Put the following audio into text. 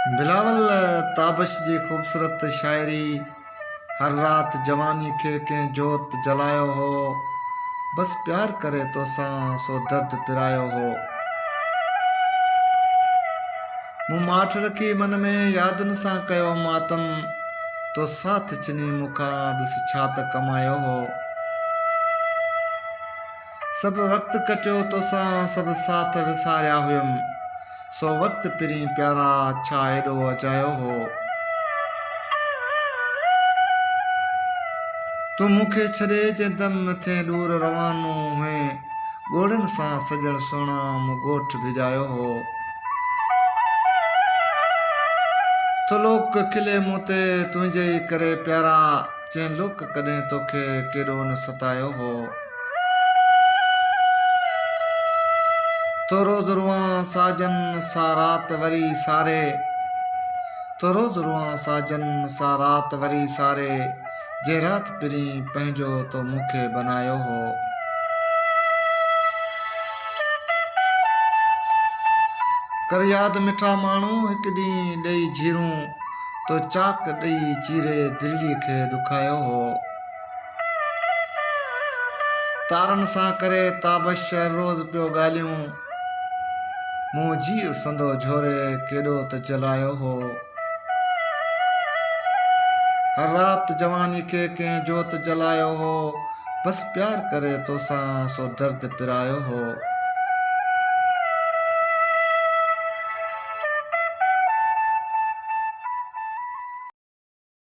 बिलावल ताबश जी ख़ूबसूरत शायरी। हर रात जवानी खे कंहिं जोत जलायो हो, बस प्यार करे तोसां सो दर्द पिरायो हो। मूं माठ रखी मन में यादुनि सां कयो मातम, तो साथ चिनी मूंखां ॾिस छा त कमायो हो। सभु वक़्तु कटियो तोसां सभु साथ विसारिया हुयमि, सो वक़्तु पिरी प्यारा छा एॾो अजायो हो। तूं मूंखे छॾे जे दम थे दूर रवानो हुए, ॻोड़नि सां सजण सुहिणा मूं ॻोठ भिजायो हो। तो लोक खिले मूं ते तुंहिंजे ई करे प्यारा, चंहिं लोक कॾहिं तोखे केॾो न सतायो हो। तो रोज़ रुआं साजन सा रात वरी सारे, तो रोज़ रुआं साजन सा रात वरी सारे, जे रात पिरी पंहिंजो तो मूंखे बनायो हो। कर याद मिठा माण्हू हिकु ॾींहुं ॾेई झीरूं, तो चाक ॾेई चीरे दिल्ली खे ॾुखायो हो। तारनि सां करे ताबश रोज़ पियो ॻाल्हियूं, मूं जीउ संदो झोरे केॾो त जलायो हो। हर रात जवानी खे कंहिं जोत जलायो हो, बस प्यार करे तोसां सो दर्द पिरायो हो।